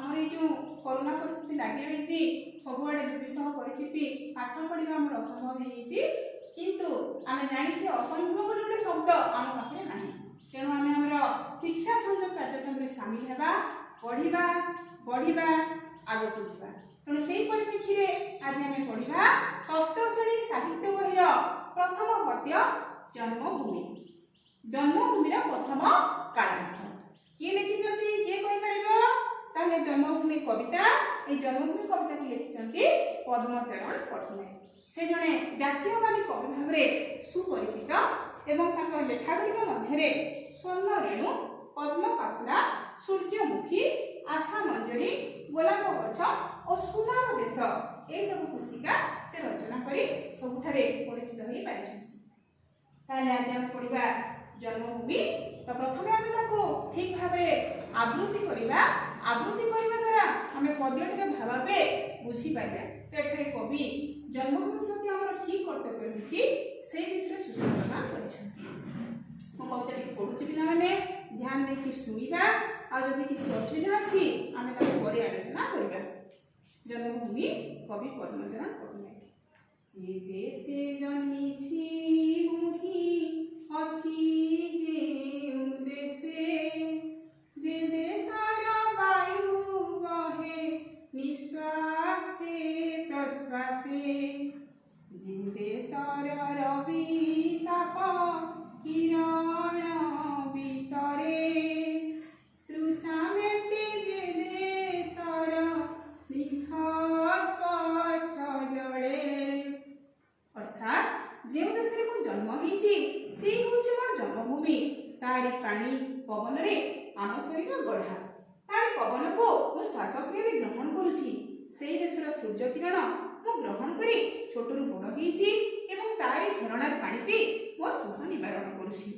आमर ये जो कोरोना परिस्थिति लगी रही सबुआड़े दुर्विषह परिस्थिति पाठ पढ़ा आम असंभव हो किंतु आम जानी असंभव बोली गोटे शब्द आम पाखे ना तेणु आम शिक्षा संयोग कार्यक्रम में सामिल होगा पढ़ा बढ़ा आगक जा तेणु से परिप्रेक्षी में आज आम पढ़ा षष्ठ श्रेणी साहित्य बहिर प्रथम पद्य जन्मभूमि जन्मभूमि प्रथम कालांश किए लिखिं किए कहीपर जन्मभूमि कविता ये जन्मभूमि कविता को लिखिं पद्मचरण पट्टनायक से जड़े जातीयवादी कवि भाव में सुपरिचित एवं लेखागुड़िक मध्य स्वर्ण रेणु पद्मपाखुड़ा सूर्यमुखी आशा मंजरी गोलाप गछ और सुनार देश ये सब पुस्तिका से रचना कर सबुठारे परिचित हो पारे आज आम पढ़ा जन्मभूमि तो प्रथम आम ठीक भाव में आवृत्ति करवा द्वारा आम पद्यटर भावावे बुझीपारे तो ये कवि जन्मभूमि प्रति आम कि कर्तव्य रही से विषय सूचना प्रदान कर कविता पढ़ुची पे ध्यान देकी शुणा आदि किसी असुविधा अच्छी आम पर आलोचना करवा जन्मभूमि कवि पद्मचरण पट्टनायक जे देशे जन्मी जे देशर वायु बहे निश्वासे प्रश्वासे जे देशर रवि ताप किरण भितरे तृषा मेटे जे देशर दीर्घ स्वच्छ जले अर्थात जो देश में जन्म होती से हूँ मोर जन्मभूमि तारी पानी पवन रे आम शरीर गढ़ा तारी पवन को मो श्वासक्रिया ग्रहण करुछि से देशर सूर्य किरण मु ग्रहण करी छोटरू बड़ होईछि एवं तारी झरणार पानी पी मोर शोष निवारण करुछि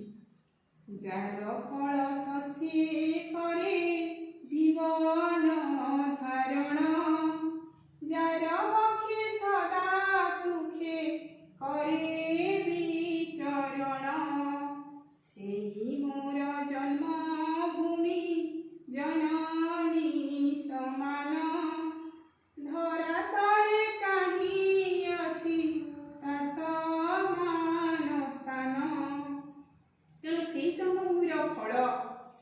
जार फल शस्ये करे जीवन धारण जार पक्षे सदा सुखे करे विचरण सेही मोर जन्मभूमि जननी समान धरा तले काहि अछि ता समान स्थान तेणु से जन्मभूमिर फल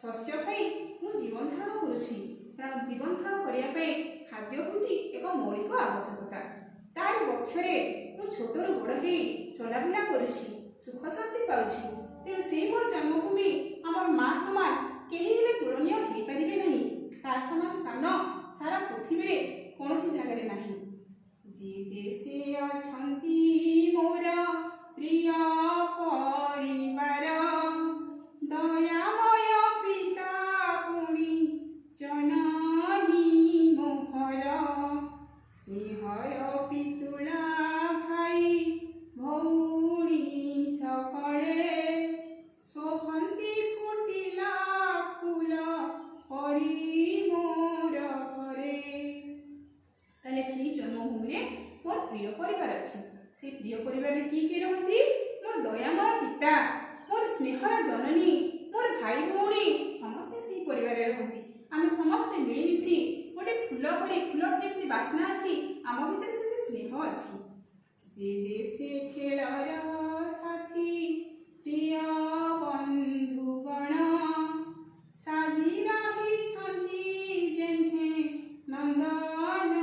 शस्य खाई मु जीवन धारण करुछि कारण जीवन धारण करने खाद्य हूँ एक मौलिक आवश्यकता तार बक्षरे मु छोटरू बड़ हो चलाबुला करुछि सुख शांति पाउछि तेणु से मोर जन्मभूमि आम माँ सामान कहीं तुलनीय हो पारे नहीं तार समान स्थान सारा पृथ्वी में कौन सी जगह नहीं जे देशे अछंती मोर प्रिय परिवार दयामय पिता पुणी जननी मोहर स्नेहर पितुला भाई भौणी सकले शोभंती फुटिला फूल परी मोर घरे ताले से जन्मभूमि मोर प्रिय परिवार अच्छी से प्रिय परिवार किए रहती मोर दयामय पिता मोर स्नेहर जननी मोर भाई भौणी समस्ते से परिवार रहती आम समस्ते मिलमिशि गोटे फूल परी फूलर जमी बास्ना अच्छी आम भीतर से स्नेह अच्छी जे देशे खेलर साथी प्रिय बंधुगण साजी रही जेन्हे नंदन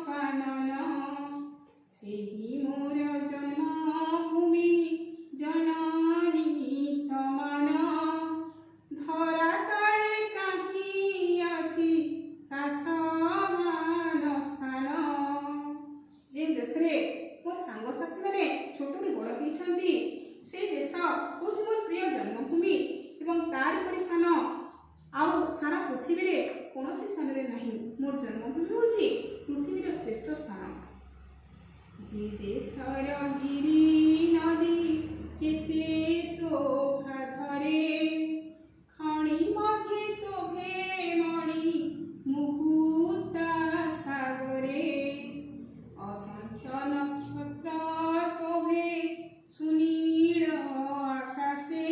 कानन सेही मोर जन्मभूमि जननी समान धरा तले काहि अछि ता समान स्थान जे देश मोर सांगसाथी मैंने छोटू बड़ होती से देश हूँ मोर प्रिय जन्मभूमि एवं तार परि स्थान आउ सारा पृथ्वी में कौन स्थान में नहीं मोर जन्मभूमि हूँ पृथ्वी श्रेष्ठ स्थान जे देशर गिरी नदी केते शोभा धरे खणी मध्य शोभे मणि मुकुता सागरे असंख्य नक्षत्र शोभे सुनील आकाशे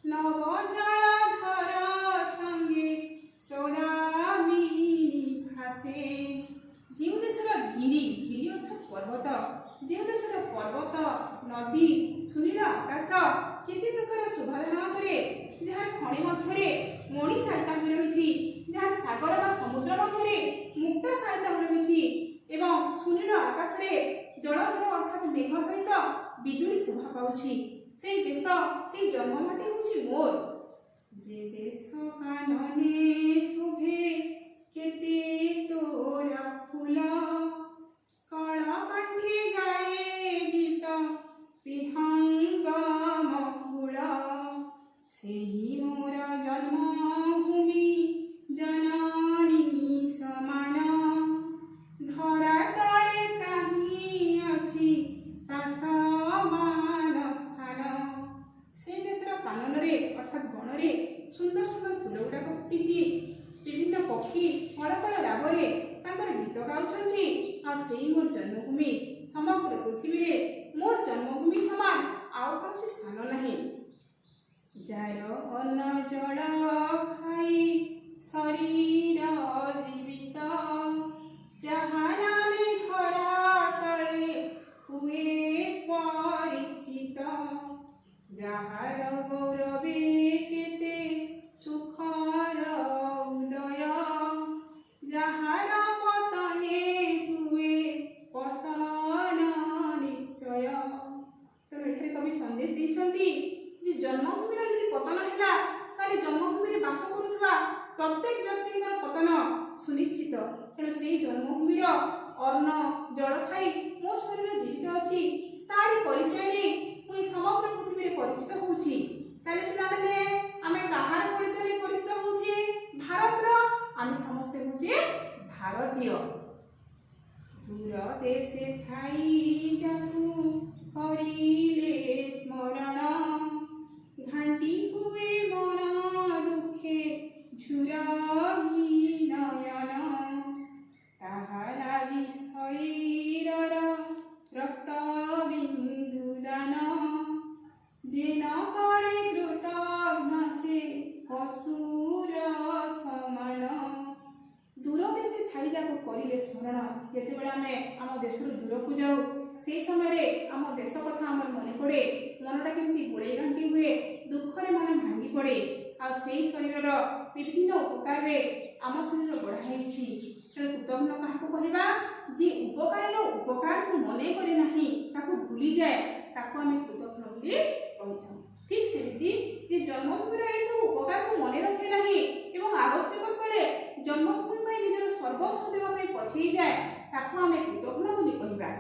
नव जलधर संगे सदा नदी सुनील आकाश केते प्रकार शोभा धारण करे जहाँ खଣି ମଧ୍ୟରେ ମଣି ସାଇତା ହୋଇ ରହିଛି ଯାହା ସାଗର ବା ସମୁଦ୍ର ମଧ୍ୟରେ ମୁକ୍ତା ସାଇତା ହୋଇ ରହିଛି ଏବଂ ସୁନୀଳ ଆକାଶରେ ଜଳଧର ଅର୍ଥାତ୍ ମେଘ ସହିତ ବିଜୁଳି ଶୋଭା ପାଉଛି ସେଇ ଦେଶ ସେଇ ଜନ୍ମମାଟି ହେଉଛି ମୋର ଯେ ଦେଶ କାନନେ ଶୋଭେ କେତେ ତୋର ଫୁଲ କଳ କଣ୍ଠେ ଗାଏ ଗୀତ ବିହଙ୍ଗମ କୂଳ ସେହି ମୋର ଜନ୍ମଭୂମି ଜନନୀ ସମାନ ଧରା ତଳେ କାହିଁ ଅଛି ପାସମାନ ସ୍ଥାନ ସେ ଦେଶର କାନନରେ ଅର୍ଥାତ୍ ଗଣରେ ସୁନ୍ଦର ସୁନ୍ଦର ଫୁଲ ଗୁଡ଼ାକ ଫୁଟିଛି ବିଭିନ୍ନ ପକ୍ଷୀ ଅଳପଳ ରାବରେ ତାଙ୍କର ଗୀତ ଗାଉଛନ୍ତି ଆଉ ସେଇ ମୋର ଜନ୍ମଭୂମି ସମଗ୍ର ପୃଥିବୀରେ ମୋର ଜନ୍ମଭୂମି ସମାନ ଆଉ କୌଣସି ସ୍ଥାନ ନାହିଁ ଯାର ଅନ୍ନ ଜଳ ଖାଇ ଶରୀର ଜୀବିତ ଯାହା ନାମେ ଧରା ତଳେ ହୁଏ ପରିଚିତ ଯାହାର ଗୌରବେ କେତେ ସୁଖର ଉଦୟ ଯାହାର ପତନେ ହୁଏ ପତନ ନିଶ୍ଚୟ ତେଣୁ ଏଠାରେ କବି ସନ୍ଦେଶ ଦେଇଛନ୍ତି ଯେ ଜନ୍ମଭୂମିର ଯଦି ପତନ ହେଲା ତାହେଲେ ଜନ୍ମଭୂମିରେ ବାସ କରୁଥିବା ପ୍ରତ୍ୟେକ ବ୍ୟକ୍ତିଙ୍କର ପତନ ସୁନିଶ୍ଚିତ ତେଣୁ ସେହି ଜନ୍ମଭୂମିର ଅନ୍ନ ଜଳ ଖାଇ ମୋ ଶରୀର ଜୀବିତ ଅଛି ତାରି ପରିଚୟ ନେଇ ମୁଁ ଏହି ସମଗ୍ର ପୃଥିବୀରେ ପରିଚିତ ହେଉଛି ତାହେଲେ ପିଲାମାନେ ଆମେ କାହାର ପରିଚୟ ନେଇ ପରିଚିତ ହେଉଛି ଭାରତର ଆମେ ସମସ୍ତେ ହେଉଛେ ଭାରତୀୟ ଦୂର ଦେଶେ ଥାଇ ଯାକୁ କରିଲେ ସ୍ମରଣ ଘାଣ୍ଟି ହୁଏ ମନ ଦୁଃଖେ ଝୁରହି ନୟନ ତାହା ଲାଗି ଶରୀରର ରକ୍ତ ବିନ୍ଦୁ ଦାନ ଯେ ନ କରେ କୃତଘ୍ନ ସେ ଅସୁର ସମାନ ଦୂର ଦେଶେ ଥାଇ ଯାକୁ କରିଲେ ସ୍ମରଣ ଯେତେବେଳେ ଆମେ ଆମ ଦେଶରୁ ଦୂରକୁ ଯାଉ ସେହି ସମୟରେ ଆମ ଦେଶ କଥା ଆମର ମନେ ପଡ଼େ ମନଟା କେମିତି ଗୋଳେଇ ଘାଣ୍ଟି ହୁଏ ଦୁଃଖରେ ମନ ଭାଙ୍ଗି ପଡ଼େ ଆଉ ସେହି ଶରୀରର ବିଭିନ୍ନ ଉପକାରରେ ଆମ ଶରୀର ଗଢ଼ା ହେଇଛି ତେଣୁ କୃତଘ୍ନ କାହାକୁ କହିବା ଯିଏ ଉପକାରୀର ଉପକାରକୁ ମନେ କରେ ନାହିଁ ତାକୁ ଭୁଲିଯାଏ ତାକୁ ଆମେ କୃତଘ୍ନ ବୋଲି କହିଥାଉ ଠିକ୍ ସେମିତି ଯେ ଜନ୍ମଭୂମିର ଏସବୁ ଉପକାରକୁ ମନେ ରଖେ ନାହିଁ ଏବଂ ଆବଶ୍ୟକ ସ୍ଥଳେ ଜନ୍ମଭୂମି ପାଇଁ ନିଜର ସର୍ବସ୍ୱ ଦେବା ପାଇଁ ପଛେଇ ଯାଏ ତାକୁ ଆମେ କୃତଘ୍ନ ବୋଲି କହିବା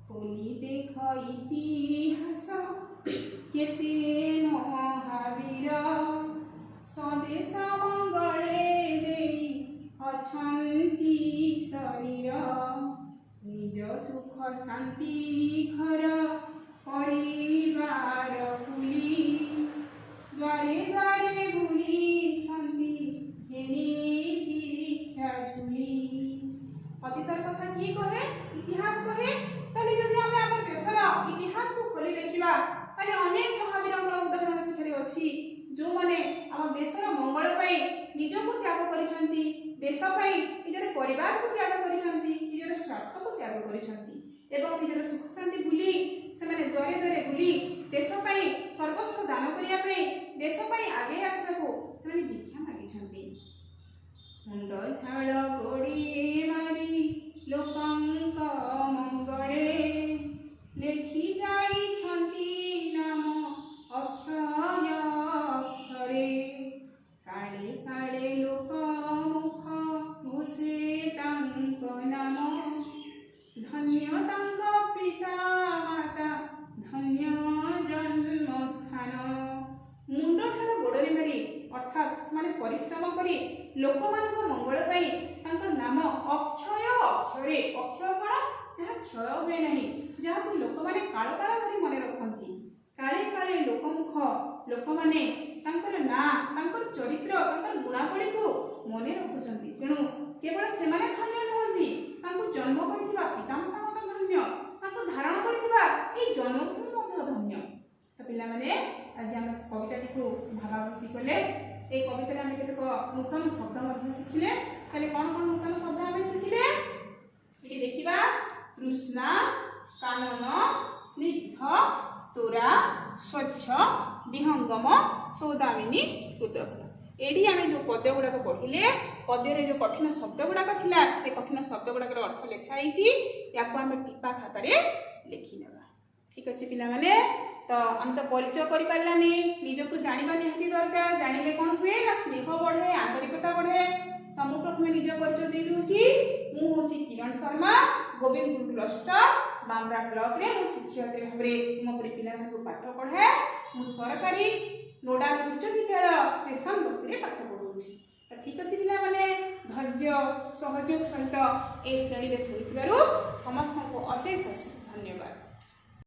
ଖୋଲି ଦେଖ ଇତିହାସ କେତେ ମହାବୀର ସ୍ୱଦେଶ ମଙ୍ଗଳେ ଦେଇ ଅଛନ୍ତି ଶରୀର ନିଜ ସୁଖ ଶାନ୍ତି ଘର ପରିବାର ବୁଲି ଦ୍ୱାରେ ଦ୍ୱାରେ ବୁଲିଛନ୍ତି ଘେନି ଭିକ୍ଷା ଝୁଲି ଅତୀତର କଥା କିଏ କହେ ଇତିହାସ କହେ ତାହେଲେ ଯଦି ଆମେ ଆମ ଦେଶର ଇତିହାସକୁ ଖୋଲି ଦେଖିବା ତାହେଲେ ଅନେକ ମହାବୀରଙ୍କର ଉଦାହରଣ ସେଠାରେ ଅଛି ଯେଉଁମାନେ ଆମ ଦେଶର ମଙ୍ଗଳ ପାଇଁ ନିଜକୁ ତ୍ୟାଗ କରିଛନ୍ତି ଦେଶ ପାଇଁ ନିଜର ପରିବାରକୁ ତ୍ୟାଗ କରିଛନ୍ତି ନିଜର ସ୍ୱାର୍ଥକୁ ତ୍ୟାଗ କରିଛନ୍ତି ଏବଂ ନିଜର ସୁଖ ଶାନ୍ତି ଭୁଲି ସେମାନେ ଦ୍ୱାରେ ଦ୍ୱାରେ ବୁଲି ଦେଶ ପାଇଁ ସର୍ବସ୍ୱ ଦାନ କରିବା ପାଇଁ ଦେଶ ପାଇଁ ଆଗେଇ ଆସିବାକୁ ସେମାନେ ଭିକ୍ଷା ମାଗିଛନ୍ତି ମୁଣ୍ଡ ଝାଳ ଗୋଡ଼ିଏ ମାରି ଲୋକଙ୍କ ମଙ୍ଗଳେ ଲେଖି ଯାଇଛନ୍ତି ନାମ ଅକ୍ଷୟ ଅକ୍ଷରେ କାଳେ କାଳେ ଲୋକ ମୁଖ ଘୋଷେ ତାଙ୍କ ନାମ ଧନ୍ୟ ତାଙ୍କ ପିତା ମାତା ଧନ୍ୟ ଜନ୍ମସ୍ଥାନ ମୁଣ୍ଡ ଝାଳ ଗୋଡ଼ରେ ମାରି ଅର୍ଥାତ୍ ସେମାନେ ପରିଶ୍ରମ କରି ଲୋକମାନଙ୍କ ମଙ୍ଗଳ ପାଇଁ ତାଙ୍କର ନାମ ଅକ୍ଷୟ ଅକ୍ଷରେ ଅକ୍ଷୟ କ'ଣ ଯାହା କ୍ଷୟ ହୁଏ ନାହିଁ ଯାହାକୁ ଲୋକମାନେ କାଳ କାଳ ଧରି ମନେ ରଖନ୍ତି କାଳେ କାଳେ ଲୋକମୁଖ ଲୋକମାନେ ତାଙ୍କର ନାଁ ତାଙ୍କର ଚରିତ୍ର ତାଙ୍କର ଗୁଣାବଳୀକୁ ମନେ ରଖୁଛନ୍ତି ତେଣୁ କେବଳ ସେମାନେ ଧନ୍ୟ ନୁହନ୍ତି ତାଙ୍କୁ ଜନ୍ମ କରିଥିବା ପିତାମାତା ମଧ୍ୟ ଧନ୍ୟ ତାଙ୍କୁ ଧାରଣ କରିଥିବା ଏହି ଜନ୍ମଭୂମି ମଧ୍ୟ ଧନ୍ୟ ତ ପିଲାମାନେ ଆଜି ଆମେ କବିତାଟିକୁ ଭାବାବୃତ୍ତି କଲେ এই কবিতাରେ ଆମେ କେତେକ ନୂତନ ଶବ୍ଦ ମଧ୍ୟ ଶିଖିଲେ ତାହେଲେ କ'ଣ କ'ଣ ନୂତନ ଶବ୍ଦ ଆମେ ଶିଖିଲେ ଏଠି ଦେଖିବା ତୃଷ୍ଣା କାନନ ସ୍ନିଗ୍ଧ ତୋରା ସ୍ୱଚ୍ଛ ବିହଙ୍ଗମ ସୌଦାମିନୀ ହୃଦୟ। ଏଠି ଆମେ ଯେଉଁ ପଦ୍ୟ ଗୁଡ଼ାକ ପଢ଼ିଲେ ପଦ୍ୟରେ ଯେଉଁ କଠିନ ଶବ୍ଦ ଗୁଡ଼ାକ ଥିଲା ସେ କଠିନ ଶବ୍ଦ ଗୁଡ଼ାକର ଅର୍ଥ ଲେଖା ହେଇଛି। ୟାକୁ ଆମେ ଟିପା ଖାତାରେ ଲେଖିନେବା। ଠିକ୍ ଅଛି ପିଲାମାନେ। ତ ଆମେ ତ ପରିଚୟ କରିପାରିଲାନି, ନିଜକୁ ଜାଣିବା ନିହାତି ଦରକାର। ଜାଣିଲେ କ'ଣ ହୁଏ ନା ସ୍ନେହ ବଢ଼େ, ଆନ୍ତରିକତା ବଢ଼େ। ତ ମୁଁ ପ୍ରଥମେ ନିଜ ପରିଚୟ ଦେଇ ଦେଉଛି। ମୁଁ ହେଉଛି କିରଣ ଶର୍ମା, ଗୋବିନ୍ଦପୁର କ୍ଲଷ୍ଟର ବାମରା ବ୍ଲକରେ ମୁଁ ଶିକ୍ଷୟିତ୍ରୀ ଭାବରେ ତୁମପରି ପିଲାମାନଙ୍କୁ ପାଠ ପଢ଼ାଏ। ମୁଁ ସରକାରୀ ନୋଡାଲ ଉଚ୍ଚ ବିଦ୍ୟାଳୟ ଷ୍ଟେସନ ବସ୍ତିରେ ପାଠ ପଢ଼ାଉଛି। ତ ଠିକ୍ ଅଛି ପିଲାମାନେ, ଧୈର୍ଯ୍ୟ ସହଯୋଗ ସହିତ ଏ ଶ୍ରେଣୀରେ ଶୁଣିଥିବାରୁ ସମସ୍ତଙ୍କୁ ଅଶେଷ ଅଶେଷ ଧନ୍ୟବାଦ।